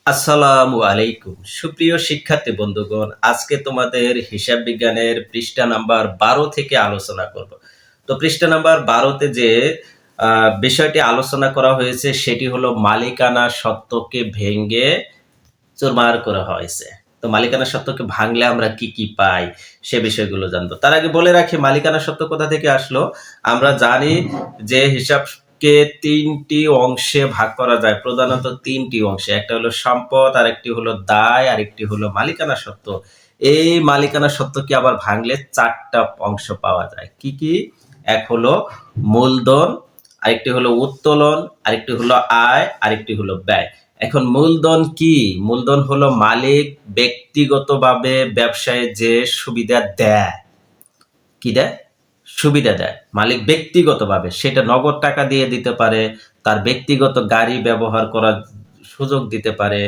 আসসালামু আলাইকুম সুপ্রিয় শিক্ষার্থী বন্ধুগণ, আজকে তোমাদের হিসাব বিজ্ঞানের পৃষ্ঠা নাম্বার 12 থেকে আলোচনা করব। তো পৃষ্ঠা নাম্বার 12তে যে বিষয়টি আলোচনা করা হয়েছে সেটি হলো মালিকানা সত্ত্বকে ভেঙে চুরমার করা হয়েছে। তো মালিকানা সত্ত্বকে ভাঙলে আমরা কি কি পাই সে বিষয়গুলো জানবো। তার আগে বলে রাখি, মালিকানা সত্ত্ব কোথা থেকে আসলো। আমরা জানি যে হিসাবকে তিনটি অংশে ভাগ করা যায়, প্রধানত তিনটি অংশে। একটা হলো সম্পদ, আরেকটি হলো দায়, আরেকটি হলো মালিকানা সত্ত্ব। এই মালিকানা সত্ত্বকে আবার ভাঙলে চারটা অংশ পাওয়া যায়। কি কি? এক হলো মূলধন, আরেকটি হলো উত্তোলন, আরেকটি হলো আয়, আরেকটি হলো ব্যয়। এখন মূলধন কি? মূলধন হলো মালিক ব্যক্তিগতভাবে ব্যবসায় যে সুবিধা দেয়। কি দেয়? সুবিধা দেয় মালিক ব্যক্তিগতভাবে। সেটা নগদ টাকা দিয়ে দিতে পারে, তার ব্যক্তিগত গাড়ি ব্যবহার করার সুযোগ দিতে পারে,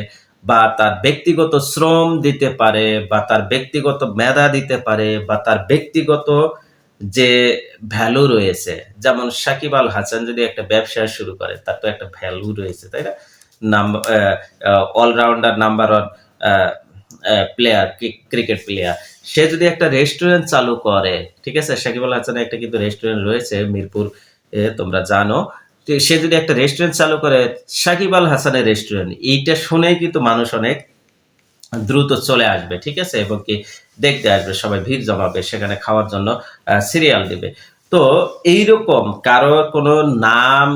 বা তার ব্যক্তিগত শ্রম দিতে পারে, বা তার ব্যক্তিগত মেধা দিতে পারে, বা তার ব্যক্তিগত যে ভ্যালু রয়েছে। যেমন সাকিব আল হাসান যদি একটা ব্যবসা শুরু করে, তার তো একটা ভ্যালু রয়েছে, তাই না? All-rounder number one player, cricket player. সে যদি একটা রেস্টুরেন্ট চালু করে, ঠিক আছে, সাকিব আল হাসানের একটা কিন্তু রেস্টুরেন্ট রয়েছে মিরপুর, তোমরা জানো। তো সে যদি একটা রেস্টুরেন্ট চালু করে, সাকিব আল হাসানের রেস্টুরেন্ট, এইটা শুনেই কিন্তু মানুষ অনেক দ্রুত চলে আসবে, ঠিক আছে, এবং কি দেখতে আসবে, সবাই ভিড় জমাবে, সেখানে খাওয়ার জন্য সিরিয়াল দিবে। তো এইরকম কারো কোনো নাম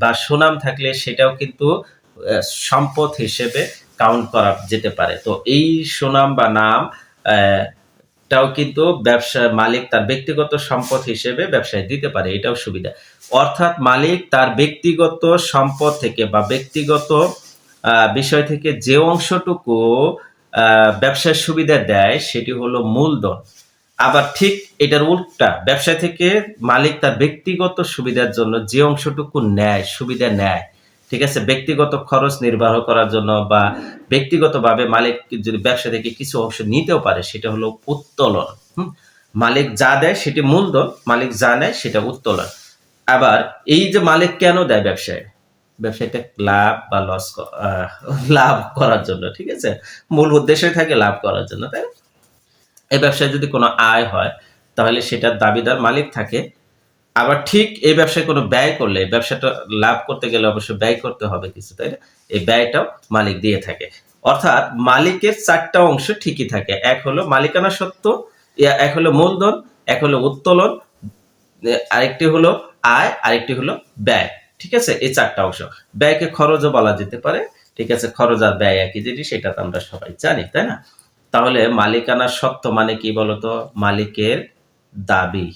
বা সুনাম থাকলে সেটাও কিন্তু সম্পদ হিসেবে কাউন্ট করা যেতে পারে। তো এই সুনাম বা নাম টাও কিন্তু ব্যবসা মালিক তার ব্যক্তিগত সম্পদ হিসেবে ব্যবসায় দিতে পারে, এটাও সুবিধা। অর্থাৎ মালিক তার ব্যক্তিগত সম্পদ থেকে বা ব্যক্তিগত বিষয় থেকে যে অংশটুকু ব্যবসার সুবিধা দেয় সেটি হলো মূলধন। আবার ঠিক এটার উল্টা, ব্যবসা থেকে মালিক তার ব্যক্তিগত সুবিধার জন্য যে অংশটুকু নেয়, সুবিধা নেয়, ঠিক আছে, ব্যক্তিগত খরচ নির্বাহ করার জন্য, বা ব্যক্তিগতভাবে মালিক যদি ব্যবসা থেকে কিছু অংশ নিতেও পারে, সেটা হলো উত্তোলন। মালিক যা দেয় সেটি মূলধন, মালিক যা নেয় সেটা উত্তোলন। আবার এই যে মালিক কেন দেয় ব্যবসায়? ব্যবসায়টা লাভ বা লস, লাভ করার জন্য, ঠিক আছে, মূল উদ্দেশ্যই থাকে লাভ করার জন্য, তাই না? এই ব্যবসায় যদি কোনো আয় হয় তাহলে সেটার দাবিদার মালিক থাকে। আবার ঠিক এই ব্যবসায় কোনো ব্যয় করলে, ব্যবসাটা লাভ করতে গেলে অবশ্যই ব্যয় করতে হবে কিছু, তাই না? এই ব্যয়টাও মালিক দিয়ে থাকে। অর্থাৎ মালিকের চারটা অংশ ঠিকই থাকে। এক হলো মালিকানা সত্ত্ব, এক হলো মূলধন, এক হলো উত্তোলন, আরেকটি হলো আয়, আরেকটি হলো ব্যয়, ঠিক আছে। এই চারটা অংশ। ব্যয়কে খরচও বলা যেতে পারে, ঠিক আছে, খরচ আর ব্যয় একই জিনিস, এটা তো আমরা সবাই জানি, তাই না? তাহলে মালিকানা সত্ত্ব মানে কি বলতো? মালিকের দাবি।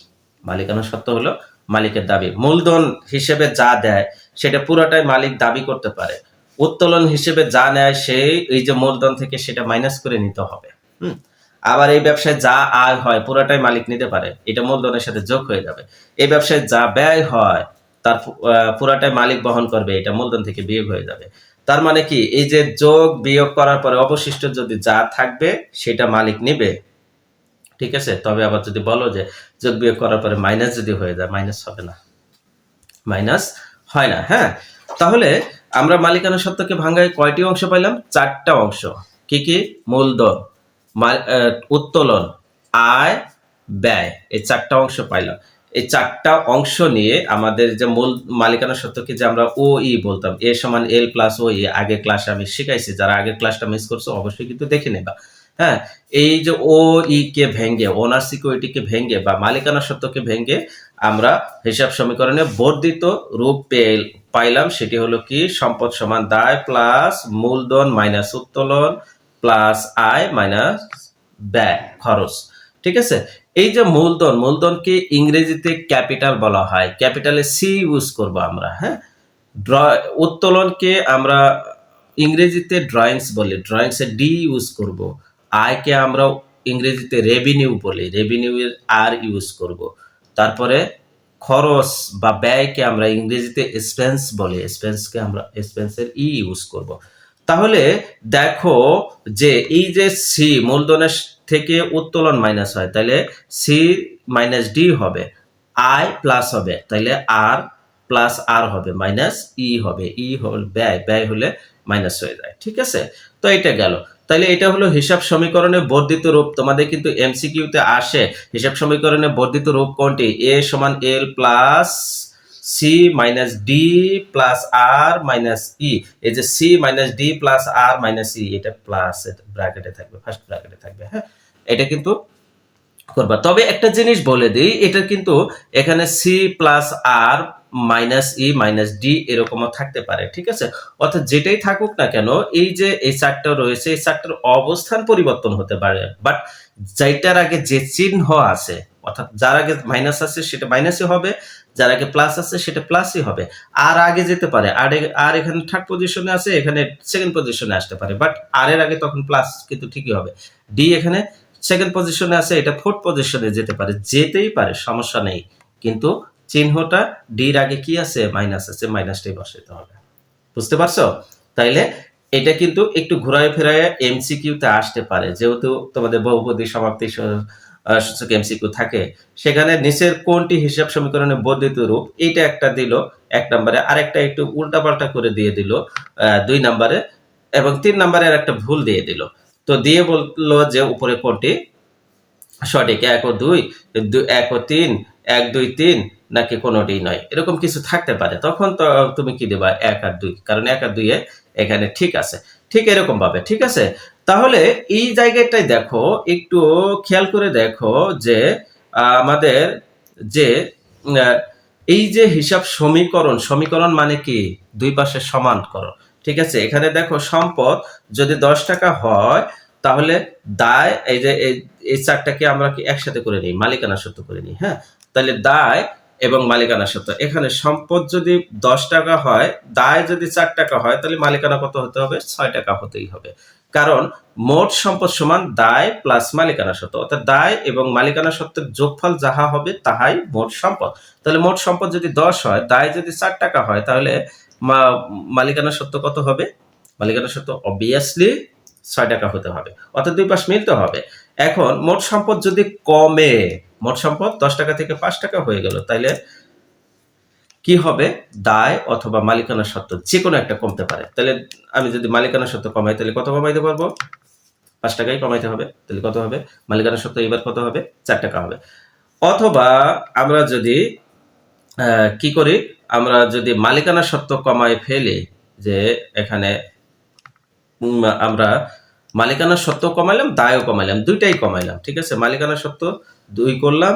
মালিকানা সত্ত্ব হলো মালিকের দাবি। মূলধন হিসেবে যা দেয় সেটা পুরোটাই মালিক দাবি করতে পারে। উত্তোলন হিসেবে যা নেয় সে এই যে মূলধন থেকে সেটা মাইনাস করে নিতে হবে। আবার এই ব্যবসায় যা আয় হয় পুরোটাই মালিক নিতে পারে, এটা মূলধনের সাথে যোগ হয়ে যাবে। এই ব্যবসায় যা ব্যয় হয় তার পুরোটাই মালিক বহন করবে, এটা মূলধন থেকে বিয়োগ হয়ে যাবে। তার মানে কি, এই যে যোগ বিয়োগ করার পরে অবশিষ্ট যদি যা থাকবে সেটা মালিক নেবে, ঠিক আছে। তবে আবার যদি বলো যে যোগ বিয়োগ করার পরে মাইনাস যদি হয়ে যায়, মাইনাস হবে না, মাইনাস হয় না। হ্যাঁ, তাহলে আমরা মালিকানা সত্ত্বকে ভাঙায় কয়টি অংশ পাইলাম? চারটা অংশ। কি কি? মূলধন, উত্তোলন, আয়, ব্যয়, এই চারটা অংশ পাইলাম। এই চারটা অংশ নিয়ে আমাদের যে মূল মালিকানা সত্ত্বকে যে আমরা ও ই বলতাম, এ সমান এল প্লাস ও ই, আগের ক্লাসে আমি শিখাইছি, যারা আগের ক্লাসটা মিস করছো অবশ্যই কিন্তু দেখে নেবা। হ্যাঁ, এই যে ও ই কে ভেঙে, ওনার সিকিউরিটিকে ভেঙে বা মালিকানা সত্ত্বকে ভেঙে আমরা হিসাব সমীকরণে বর্ধিত রূপ পাইলাম। সেটি হলো কি? সম্পদ সমান দায় প্লাস মূলধন মাইনাস উত্তোলন প্লাস আয় মাইনাস ব্যয়, খরচ, ঠিক আছে। এই যে মূলধন, মূলধনকে ইংরেজিতে ক্যাপিটাল বলা হয়, ক্যাপিটালে সি ইউজ করব আমরা। হ্যাঁ, উত্তোলনকে আমরা ইংরেজিতে ড্রয়িংস বলি, ড্রয়িংসে ডি ইউজ করব। আয়কে আমরা ইংরেজিতে রেভিনিউ বলি, রেভিনিউ এর আর ইউজ করব। তারপরে খরচ বা ব্যয়কে আমরা ইংরেজিতে এক্সপেন্স বলি, এক্সপেন্সকে আমরা এক্সপেন্সের ই ইউজ করব। তাহলে দেখো যে এই যে সি, মূলধনের থেকে উত্তোলন মাইনাস হয়, তাহলে সি মাইনাস ডি হবে, আয় প্লাস হবে, তাহলে আর প্লাস আর হবে, মাইনাস ই হবে, ই হল ব্যয়, ব্যয় হলে মাইনাস হয়ে যায়। ঠিক আছে, তো এটা গেল। তাহলে এটা হলো হিসাব সমীকরণের বর্ধিত রূপ। তোমাদের কিন্তু এমসিকিউতে আসে হিসাব সমীকরণের বর্ধিত রূপ কোনটি? এ সমান L plus C minus D plus R minus E. এই যে C minus D plus R minus E, এটা প্লাস ব্র্যাকেটে থাকবে, ফার্স্ট ব্র্যাকেটে থাকবে। হ্যাঁ, এটা কিন্তু করবা। তবে একটা জিনিস বলে দিই, এটা কিন্তু এখানে সি প্লাস আর মাইনাস ই মাইনাস ডি এরকমও থাকতে পারে। ঠিক আছে, অর্থাৎ যেটাই থাকুক না কেন, এই যে এই চারটা রয়েছে, এই চারটার অবস্থান পরিবর্তন হতে পারে, বাট যেটার আগে যে চিহ্ন আছে, অর্থাৎ যার আগে মাইনাস আছে সেটা মাইনাসই হবে, যার আগে প্লাস আছে সেটা প্লাসই হবে। আর আগে যেতে পারে, আর এখানে থার্ড পজিশনে আছে, এখানে সেকেন্ড পজিশনে আসতে পারে, বাট আর এর আগে তখন প্লাস কিন্তু ঠিকই হবে। ডি এখানে সেকেন্ড পজিশনে আছে, এটা ফোর্থ পজিশনে যেতে পারে, যেতেই পারে, সমস্যা নেই, কিন্তু চিহ্নটা ডির আগে কি আছে? মাইনাস আছে, মাইনাসটাই বসাতে হবে। বুঝতে পারছো? তাইলে এটা কিন্তু একটু ঘুরায় ফেরায় এমসিকিউতে আসতে পারে, যেহেতু তোমাদের বহুপদী সমাপ্তি সূচক এমসিকিউ থাকে। সেখানে নিচের কোনটি হিসাব সমীকরণের বর্ধিত রূপ, এইটা একটা দিল 1 নম্বরে, আরেকটা একটু উল্টাপাল্টা করে দিয়ে দিল 2 নম্বরে, এবং 3 নম্বরে আর একটা ভুল দিয়ে দিল। তো দিয়ে বললো যে উপরে কোনটি সঠিক, 1 ও 2, 1 ও 3, 1 2 3, নাকি কোনোটি নয়, এরকম কিছু থাকতে পারে। তখন তো তুমি কি দেবা? 1 আর 2, কারণ 1 আর 2 এখানে ঠিক আছে। ঠিক এরকম ভাবে। ঠিক আছে, তাহলে এই জায়গাটায় দেখো, একটু খেয়াল করে দেখো যে আমাদের যে এই যে হিসাব সমীকরণ মানে কি? দুই পাশে সমান করো। ঠিক আছে, এখানে দেখো সম্পদ যদি 10 টাকা হয়, তাহলে দায়, এই যে এই চারটাকে আমরা কি একসাথে করে নিই, মালিকানা সত্ত্ব করে নিই। হ্যাঁ, তাহলে দায় এবং মালিকানা সত্ত্ব, এখানে সম্পদ যদি 10 টাকা হয়, দায় যদি 4 টাকা হয়, তাহলে মালিকানা কত হতে হবে? 6 টাকা হতেই হবে। কারণ মোট সম্পদ সমান দায় প্লাস মালিকানা সত্ত্ব, অর্থাৎ দায় এবং মালিকানা সত্ত্বের যোগফল যাহা হবে তাহাই মোট সম্পদ। তাহলে মোট সম্পদ যদি 10 হয়, দায় যদি 4 টাকা হয়, তাহলে মালিকানা সত্ত্ব কত হবে? মালিকানা সত্ত্ব অবভিয়াসলি 6 টাকা হতে হবে, অর্থাৎ দুই পাশ মিলতে হবে। এখন মোট সম্পদ যদি কমে, মোট সম্পদ 10 টাকা থেকে 5 টাকা হয়ে গেল, তাইলে কি হবে? দায় অথবা মালিকানা সত্ত্ব যে কোনো একটা কমতে পারে। তাহলে আমি যদি মালিকানা সত্ত্ব কমাই, তাহলে কত কমাইতে পারবো? 5 টাকাই কমাইতে হবে। তাহলে কত হবে? মালিকানা সত্ত্ব এবার কত হবে? 4 টাকা হবে। অথবা আমরা যদি কি করি, আমরা যদি মালিকানা সত্ত্ব কমাই ফেলি, যে এখানে আমরা মালিকানা সত্ত্ব কমাইলাম, দায়ও কমাইলাম, দুইটাই কমাইলাম। ঠিক আছে, মালিকানা সত্ত্ব 2 করলাম,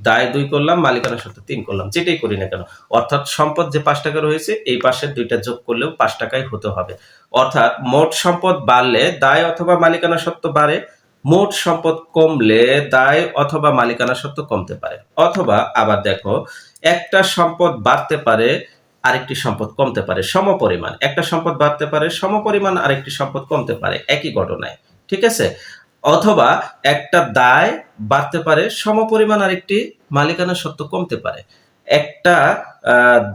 দায় 2 করলাম, মালিকানা সত্ত্ব 3 করলাম, যেটাই করি না কেন, অর্থাৎ সম্পদ যে 5 টাকা রয়েছে, এই পাশের দুইটা যোগ করলেও 5 টাকাই হতে হবে। অর্থাৎ মোট সম্পদ বাড়লে দায় অথবা মালিকানা সত্ত্ব বাড়ে, মোট সম্পদ কমলে দায় অথবা মালিকানা সত্ত্ব কমতে পারে। অথবা আবার দেখো, একটা সম্পদ বাড়তে পারে, আরেকটি সম্পদ কমতে পারে সমপরিমাণ, একটা সম্পদ বাড়তে পারে সমপরিমাণ, আরেকটি সম্পদ কমতে পারে একই ঘটনায়। ঠিক আছে, অথবা একটা দায় বাড়তে পারে সমপরিমাণ, আরেকটি মালিকানা সত্ত্ব কমতে পারে। একটা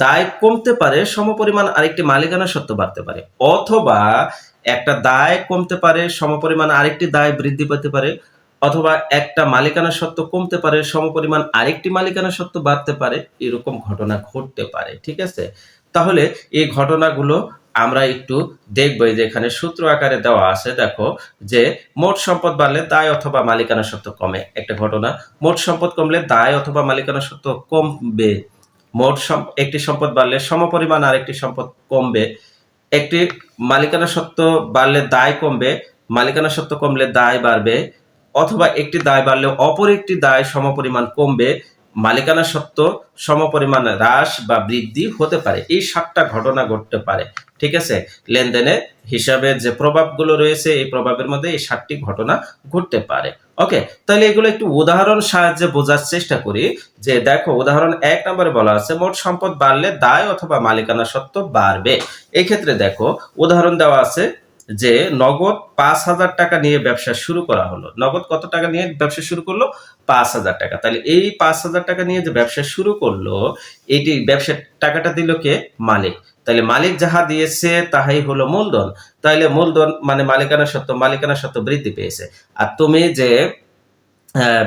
দায় কমতে পারে সমপরিমাণ, আরেকটি মালিকানা সত্ত্ব বাড়তে পারে। অথবা একটা দায় কমতে পারে সমপরিমাণ, আরেকটি দায় বৃদ্ধি পেতে পারে। অথবা একটা মালিকানা সত্ত্ব কমতে পারে সমপরিমাণ, আরেকটি মালিকানা সত্ত্ব বাড়তে পারে। এরকম ঘটনা ঘটতে পারে। ঠিক আছে, তাহলে এই ঘটনাগুলো আমরা একটু দেখবো। যে এখানে সূত্র আকারে দেওয়া আছে, দেখো যে মোট সম্পদ বাড়লে দায় অথবা মালিকানা সত্ত্ব কমে, একটা ঘটনা। মোট সম্পদ কমলে দায় অথবা মালিকানা সত্ত্ব কমবে। একটি সম্পদ বাড়লে সমপরিমাণ আরেকটি সম্পদ কমবে। একটি মালিকানা সত্ত্ব বাড়লে দায় কমবে, মালিকানা সত্ত্ব কমলে দায় বাড়বে। অথবা একটি দায় বাড়লে অপর একটি দায় সমপরিমাণ কমবে, মালিকানা সত্ত্ব সমপরিমাণ হ্রাস বা বৃদ্ধি হতে পারে। এই 7টা ঘটনা ঘটতে পারে। ঠিক আছে, লেনদেনে হিসাবের যে প্রভাবগুলো রয়েছে, এই প্রভাবের মধ্যে এই 7টি ঘটনা ঘটতে পারে। ওকে, তাহলে এগুলো একটু উদাহরণ সাহায্যে বোঝার চেষ্টা করি। যে দেখো, উদাহরণ 1 নম্বরে বলা আছে মোট সম্পদ বাড়লে দায় অথবা মালিকানা সত্ত্ব বাড়বে। এই ক্ষেত্রে দেখো, উদাহরণ দেওয়া আছে যে নগদ 5,000 টাকা নিয়ে ব্যবসা শুরু করা হলো। নগদ কত টাকা নিয়ে ব্যবসা শুরু করলো? 5,000 টাকা। তাহলে এই 5,000 টাকা নিয়ে যে ব্যবসা শুরু করলো, এইটি ব্যবসার টাকাটা দিল কে? মালিক। তাহলে মালিক যাহা দিয়েছে তাহাই হলো মূলধন। তাহলে মূলধন মানে মালিকানা সত্ত্ব বৃদ্ধি পেয়েছে। আর তুমি যে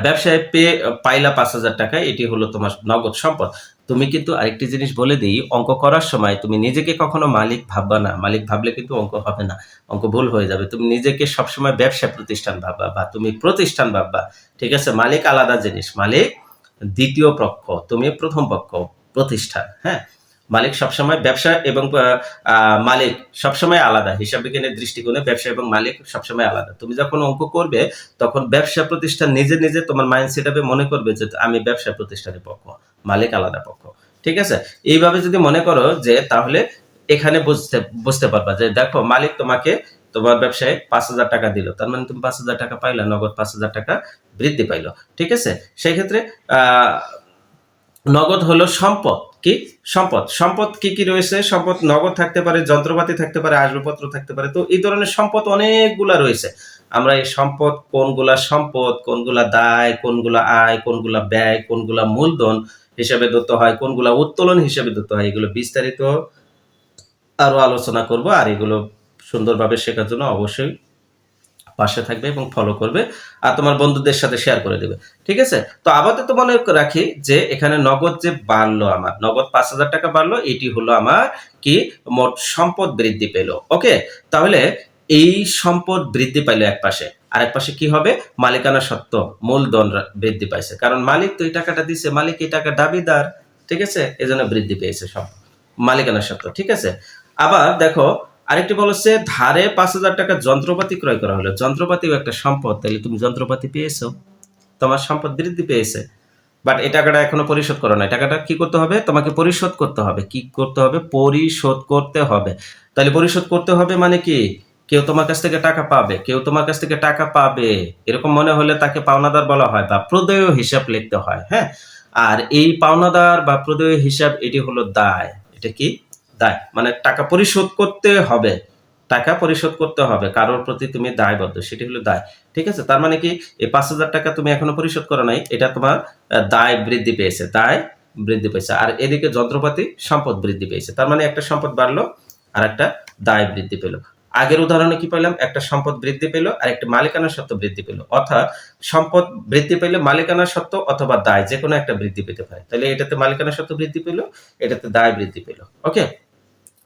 ব্যবসায় পাইলা 5,000 টাকা, এটি হলো তোমার নগদ সম্পদ। তুমি কিন্তু আরেকটি জিনিস বলে দিই, অঙ্ক করার সময় তুমি নিজেকে কখনো মালিক ভাববা না। মালিক ভাবলে কিন্তু অঙ্ক হবে না, অঙ্ক ভুল হয়ে যাবে। তুমি নিজেকে সবসময় ব্যবসা প্রতিষ্ঠান ভাববা বা তুমি প্রতিষ্ঠান ভাববা। ঠিক আছে, মালিক আলাদা জিনিস, মালিক দ্বিতীয় পক্ষ, তুমি প্রথম পক্ষ, প্রতিষ্ঠান। হ্যাঁ, মালিক সবসময় ব্যবসা এবং মালিক সবসময় আলাদা। হিসাব বিজ্ঞানের দৃষ্টিকোণে ব্যবসা এবং মালিক সবসময় আলাদা। তুমি যখন অঙ্ক করবে তখন ব্যবসা প্রতিষ্ঠান নিজে নিজে তোমার মাইন্ড সেট আপে মনে করবে যে আমি ব্যবসা প্রতিষ্ঠানের পক্ষ, মালিক আলাদা পক্ষ। ঠিক আছে, এইভাবে যদি মনে করো যে তাহলে এখানে বুঝতে পারবা যে দেখো মালিক তোমাকে তোমার ব্যবসায় 5,000 টাকা দিল, তার মানে তুমি 5,000 টাকা পাইলা, নগদ 5,000 টাকা বৃদ্ধি পাইলো। ঠিক আছে, সেই ক্ষেত্রে নগদ হলো সম্পদ। কি সম্পদ? সম্পদ কি কি রয়েছে? সম্পদ নগদ থাকতে পারে, যন্ত্রপাতি থাকতে পারে, আসবাবপত্র থাকতে পারে। তো এই ধরনের সম্পদ অনেকগুলা রয়েছে। আমরা এই সম্পদ কোনগুলা দায়, কোনগুলা আয়, কোনগুলা ব্যয়, কোনগুলা মূলধন হিসেবে ধরতে হয়, কোনগুলা উত্তোলন হিসেবে ধরতে হয়, এগুলো বিস্তারিত আরো আলোচনা করব। আর এগুলো সুন্দরভাবে শেখার জন্য অবশ্যই পাশে থাকবে এবং ফলো করবে, আর তোমার বন্ধুদের সাথে শেয়ার করে দেবে। ঠিক আছে, তো আপাতত মনে রাখি যে এখানে নগদ যে বাড়লো, আমার নগদ 5,000 টাকা বাড়লো, এটি হলো আমার কি মোট সম্পদ বৃদ্ধি পেল। ওকে, তাহলে এই সম্পদ বৃদ্ধি পাইলো এক পাশে, আরেক পাশে কি হবে? মালিকানা সত্ত্ব মূলধন বৃদ্ধি পাইছে, কারণ মালিক তো এই টাকাটা দিছে, মালিক এই টাকা দাবিদার। ঠিক আছে, এজন্য বৃদ্ধি পেয়েছে সব মালিকানা সত্ত্ব। ঠিক আছে, আবার দেখো আরেকটি বলছে ধারে 5,000 টাকা যন্ত্রপাতি ক্রয় করা হলো। যন্ত্রপাতিও একটা সম্পদ, তাহলে তুমি যন্ত্রপাতি পেয়েছো, তোমার সম্পদ বৃদ্ধি পেয়েছে। বাট এই টাকাটা এখনো পরিশোধ করো না, টাকাটা কি করতে হবে? তোমাকে পরিশোধ করতে হবে। কি করতে হবে? পরিশোধ করতে হবে। তাহলে পরিশোধ করতে হবে মানে কি? কেউ তোমার কাছ থেকে টাকা পাবে, কেউ তোমার কাছ থেকে টাকা পাবে, এরকম মনে হলে তাকে পাওনাদার বলা হয় বা প্রদেয় হিসাব লিখতে হয়। হ্যাঁ, আর এই পাওনাদার বা প্রদেয় হিসাব এটি হলো দায়। এটা কি? দায়, মানে টাকা পরিশোধ করতে হবে, টাকা পরিশোধ করতে হবে, কারোর প্রতি তুমি দায়বদ্ধ, সেটি হলো দায়। ঠিক আছে, তার মানে কি এই 5,000 টাকা তুমি এখনো পরিশোধ করো নাই, এটা তোমার দায় বৃদ্ধি পেয়েছে, দায় বৃদ্ধি পেয়েছে। আর এদিকে যন্ত্রপাতি সম্পদ বৃদ্ধি পেয়েছে, তার মানে একটা সম্পদ বাড়লো আর একটা দায় বৃদ্ধি পেল। আগের উদাহরণে কি পেলাম? একটা সম্পদ বৃদ্ধি পেল আর একটা মালিকানা সত্ত্ব বৃদ্ধি পেল। অর্থাৎ সম্পদ বৃদ্ধি পেলে মালিকানা সত্ত্ব অথবা দায় যে কোনো একটা বৃদ্ধি পেতে পারে। তাহলে এটাতে মালিকানা সত্ত্ব বৃদ্ধি পেল, এটাতে দায় বৃদ্ধি পেল। ওকে,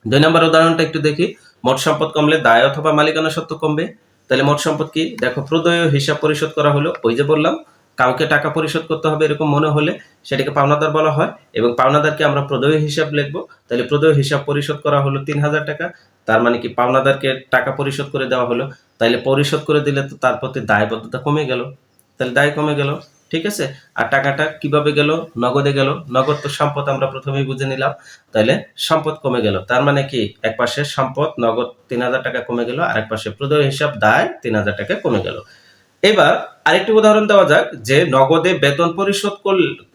2 নম্বর উদাহরণটা একটু দেখি। মোট সম্পদ কমলে দায় অথবা মালিকানা সত্ত্ব কমবে। তাহলে মোট সম্পদ কি? দেখো প্রদেয় হিসাব পরিশোধ করা হলো। ওই যে বললাম কাউকে টাকা পরিশোধ করতে হবে এরকম মনে হলে সেটাকে পাওনাদার বলা হয়, এবং পাওনাদারকে আমরা প্রদেয় হিসাব লিখবো। তাহলে প্রদেয় হিসাব পরিশোধ করা হলো 3,000 টাকা, তার মানে কি পাওনাদারকে টাকা পরিশোধ করে দেওয়া হলো। তাইলে পরিশোধ করে দিলে তো তার প্রতি দায়বদ্ধতা কমে গেল, তাহলে দায় কমে গেল। ঠিক আছে, আর টাকাটা কিভাবে গেল? নগদে গেল। নগদ তো সম্পদ, আমরা প্রথমেই বুঝে নিলাম। তাহলে সম্পদ কমে গেল, তার মানে কি এক পাশে সম্পদ নগদ 3,000 টাকা কমে গেল, আর এক পাশে প্রদেয় হিসাব দায় 3,000 টাকা কমে গেল। এবার আরেকটি উদাহরণ দেওয়া যাক যে নগদে বেতন পরিশোধ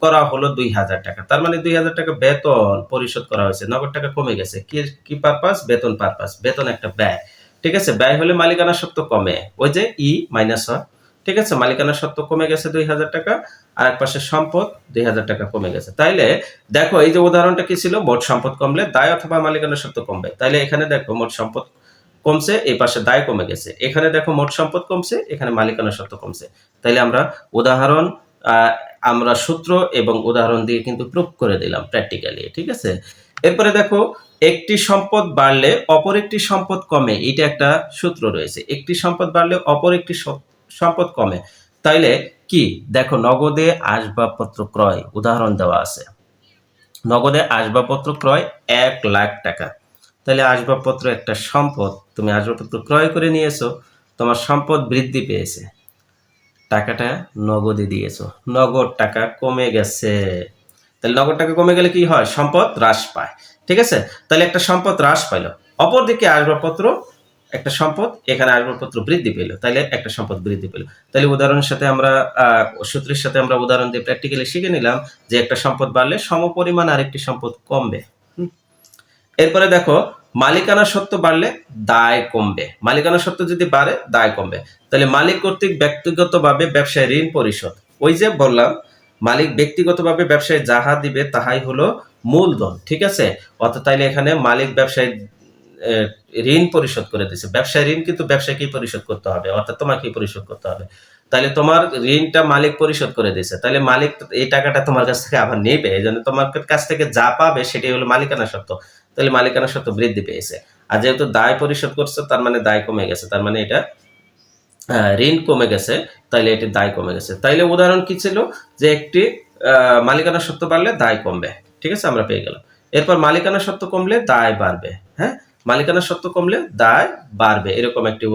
করা হলো 2,000 টাকা, তার মানে 2,000 টাকা বেতন পরিশোধ করা হয়েছে, নগদ টাকা কমে গেছে। কি পারপাস? বেতন পারপাস। বেতন একটা ব্যয়। ঠিক আছে, ব্যয় হলে মালিকানা সত্ত্ব কমে, ওই যে মাইনাস হয়। ঠিক আছে, মালিকানা সত্ত্ব কমে গেছে 2,000 টাকা, আর এক পাশে সম্পদ 2,000 টাকা কমে গেছে। তাইলে দেখো এই যে উদাহরণটা কি ছিল? মোট সম্পদ কমলে দায় অথবা মালিকানা সত্ত্ব কমবে। তাইলে এখানে দেখো মোট সম্পদ কমছে, এই পাশে দায় কমে গেছে। এখানে দেখো মোট সম্পদ কমছে, এখানে মালিকানা সত্ত্ব কমছে। তাইলে আমরা উদাহরণ আমরা সূত্র এবং উদাহরণ দিয়ে কিন্তু প্রুফ করে দিলাম প্র্যাকটিক্যালি। ঠিক আছে, এরপরে দেখো একটি সম্পদ বাড়লে অপর একটি সম্পদ কমে, এটা একটা সূত্র রয়েছে। একটি সম্পদ বাড়লে অপর একটি সম্পদ কমে। তাইলে কি? দেখো নগদে আসবাবপত্র ক্রয় উদাহরণ দেওয়া আছে। নগদে আসবাবপত্র ক্রয় 1,00,000 টাকা। তাহলে আসবাবপত্র একটা সম্পদ, তুমি আসবাবপত্র ক্রয় করে নিয়েছো, তোমার সম্পদ বৃদ্ধি পেয়েছে, টাকাটা নগদে দিয়েছো, নগদ টাকা কমে গেছে। তাহলে নগদ টাকা কমে গেলে কি হয়? সম্পদ হ্রাস পায়। ঠিক আছে, তাহলে একটা সম্পদ হ্রাস পাইল, অপরদিকে আসবাবপত্র একটা সম্পদ, এখানে আসবাবপত্র বৃদ্ধি পেল, তাহলে একটা সম্পদ বৃদ্ধি পেল। তাহলে উদাহরণের সাথে আমরা সূত্রের সাথে আমরা উদাহরণ দিয়ে প্র্যাকটিক্যালি শিখে নিলাম যে একটা সম্পদ বাড়লে সমপরিমাণ আরেকটি সম্পদ কমবে। এরপরে দেখো মালিকানা সত্ত্ব বাড়লে দায় কমবে। মালিকানা সত্ত্ব যদি বাড়ে দায় কমবে। তাহলে মালিক কর্তৃক ব্যক্তিগতভাবে ব্যবসায় ঋণ পরিশোধ, ওই যে বললাম মালিক ব্যক্তিগতভাবে ব্যবসায় যাহা দিবে তাহাই হলো মূলধন। ঠিক আছে, অর্থাৎ তাইলে এখানে মালিক ব্যবসায় ঋণ পরিশোধ করে দিচ্ছে। ব্যবসায় ঋণ কিন্তু ব্যবসায়কেই পরিশোধ করতে হবে, অর্থাৎ তোমাকেই পরিশোধ করতে হবে। তাহলে তোমার ঋণটা মালিক পরিশোধ করে দিয়েছে, তাহলে মালিক এই টাকাটা তোমার কাছ থেকে আবার নেবে, এই জন্য তোমার কাছ থেকে যা পাবে সেটাই হলো মালিকানা সত্ত্ব। তাহলে মালিকানা সত্ত্ব বৃদ্ধি পেয়েছে। আর যেহেতু দায় পরিশোধ করছে তার মানে দায় কমে গেছে, তার মানে এটা ঋণ কমে গেছে, তাইলে এটি দায় কমে গেছে। তাইলে উদাহরণ কি ছিল, যে একটি মালিকানা সত্ত্ব বাড়লে দায় কমবে, ঠিক আছে, আমরা পেয়ে গেলাম। এরপর মালিকানা সত্ত্ব কমলে দায় বাড়বে, হ্যাঁ, মালিকানা সত্ত্ব কমলে দায় বাড়বে, এরকম একটি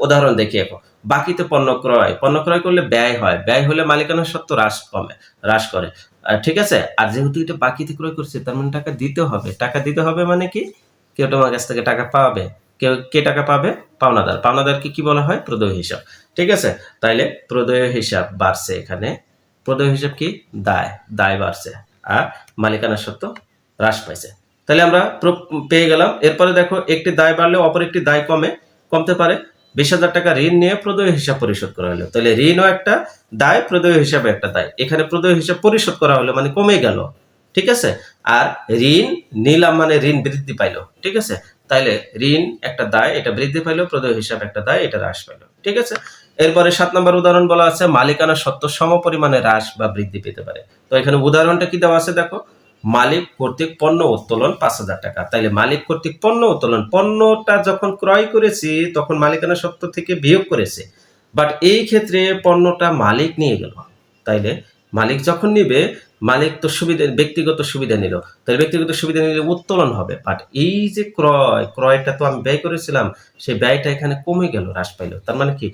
উদাহরণ দেখি এখন। বাকিতে পণ্য ক্রয়, পণ্য ক্রয় করলে ব্যয় হয়, ব্যয় হলে মালিকানা সত্ত্ব হ্রাস করে, ঠিক আছে। আর যেহেতু এটা বাকিতে ক্রয় করছে তার মানে টাকা দিতে হবে, টাকা দিতে হবে মানে কি, কেউ তোমার কাছ থেকে টাকা পাবে, কে টাকা পাবে, পাওনাদার। পাওনাদারকে কি বলা হয়, প্রদেয় হিসাব, ঠিক আছে। তাইলে প্রদেয় হিসাব বাড়ছে, এখানে প্রদেয় হিসাব কি, দায় বাড়ছে, আর মালিকানা সত্ত্ব হ্রাস পাইছে। তাহলে আমরা পেয়ে গেলাম। এরপরে দেখো, একটি দায় বাড়লে অপর একটি দায় কমতে পারে। 20,000 টাকা ঋণ নিয়ে প্রদেয় হিসাব পরিশোধ করা হলো, তাহলে ঋণও একটা দায়, প্রদেয় হিসাবে একটা দায়। এখানে প্রদেয় হিসাব পরিশোধ করা হলো মানে কমে গেল, ঠিক আছে। আর ঋণ নিলাম মানে ঋণ বৃদ্ধি পাইলো, ঠিক আছে। তাইলে ঋণ একটা দায়, এটা বৃদ্ধি পাইলো, প্রদেয় হিসাব একটা দায়, এটা হ্রাস পাইলো, ঠিক আছে। এরপরে 7 নম্বর উদাহরণ বলা আছে, মালিকানা সত্ত্ব সম পরিমাণে হ্রাস বা বৃদ্ধি পেতে পারে। তো এখানে উদাহরণটা কি দেওয়া আছে দেখো, মালিক কর্তৃক পণ্য উত্তোলন 5,000 টাকা। তাইলে মালিক কর্তৃক পণ্য উত্তোলন, পণ্যটা যখন ক্রয় করেছি তখন মালিকানা সত্ত্ব থেকে বিয়োগ করেছে, বাট এই ক্ষেত্রে পণ্যটা মালিক নিয়ে গেল। তাইলে মালিক যখন নিবে, মালিক তো ব্যক্তিগত সুবিধা নিল, তাহলে ব্যক্তিগত সুবিধা নিলে উত্তোলন হবে, বাট এই যে ক্রয়টা তো আমি ব্যয় করেছিলাম, সেই ব্যয়টা এখানে কমে গেল, হ্রাস পাইল। তার মানে কি,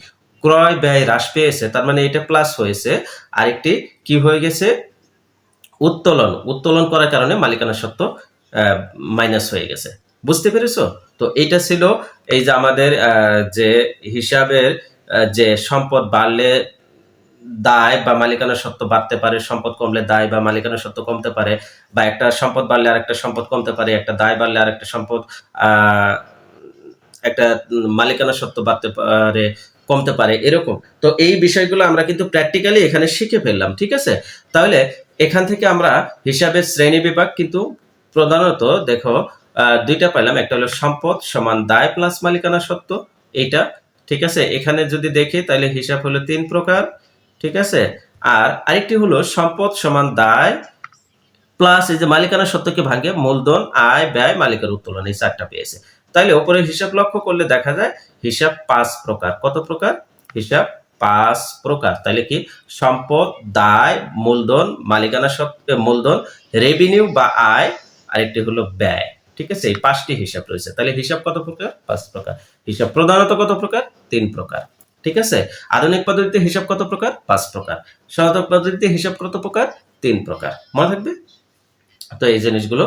ক্রয় ব্যয় হ্রাস পেয়েছে, তার মানে এটা প্লাস হয়েছে, আরেকটি কি হয়ে গেছে, উত্তোলন করার কারণে মালিকানা সত্ত্ব মাইনাস হয়ে গেছে। বুঝতে পেরেছো? তো এটা ছিল এই যে আমাদের যে হিসাবের যে সম্পদ বাড়লে দায় বা মালিকানা সত্ত্ব বাড়তে পারে, সম্পদ কমলে দায় বা মালিকানা সত্ত্ব কমতে পারে, বা একটা সম্পদ বাড়লে আরেকটা সম্পদ কমতে পারে, একটা দায় বাড়লে আরেকটা সম্পদ একটা মালিকানা সত্ত্ব বাড়তে পারে, কমতে পারে, এরকম। তো এই বিষয়গুলো আমরা কিন্তু প্র্যাকটিক্যালি এখানে শিখে ফেললাম, ঠিক আছে। তাহলে এখান থেকে আমরা হিসাবের শ্রেণী বিভাগ কিন্তু প্রধানত দেখো দুইটা পাইলাম, একটা হলো সম্পদ সমান দায় প্লাস মালিকানা সত্ত্ব, এইটা, ঠিক আছে। এখানে যদি দেখি তাহলে হিসাব হলো 3 প্রকার, ঠিক আছে। আর আরেকটি হলো সম্পদ সমান দায় প্লাস এই যে মালিকানা সত্ত্বকে ভাঙে মূলধন, আয়, ব্যয়, মালিকের উত্তোলন, এই 4টা পেয়েছে। তাইলে উপরে হিসাব লক্ষ্য করলে দেখা যায় হিসাব 5 প্রকার। কত প্রকার? হিসাব 5 প্রকার। তাইলে কি, সম্পদ, দায়, মূলধন, মালিকানা সত্ত্ব, মূলধন, রেভিনিউ বা আয়, আরেকটি হলো ব্যয়, ঠিক আছে। এই 5টি হিসাব রয়েছে। তাহলে হিসাব কত প্রকার? 5 প্রকার। হিসাব প্রধানত কত প্রকার? 3 প্রকার, ঠিক আছে। আধুনিক পদ্ধতিতে হিসাব কত প্রকার? 5 প্রকার। সনাতন পদ্ধতিতে হিসাব কত প্রকার? 3 প্রকার। মনে থাকবে? তো এই জিনিসগুলো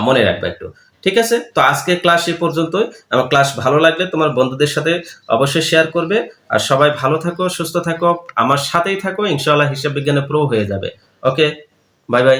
মনে রাখবে একটু, ঠিক আছে। তো আজকে ক্লাস এই পর্যন্তই। আমার ক্লাস ভালো লাগলে তোমার বন্ধুদের সাথে অবশ্যই শেয়ার করবে। আর সবাই ভালো থাকো, সুস্থ থাকো, আমার সাথেই থাকো, ইনশাআল্লাহ হিসাব বিজ্ঞানে প্রো হয়ে যাবে। ওকে, বাই বাই।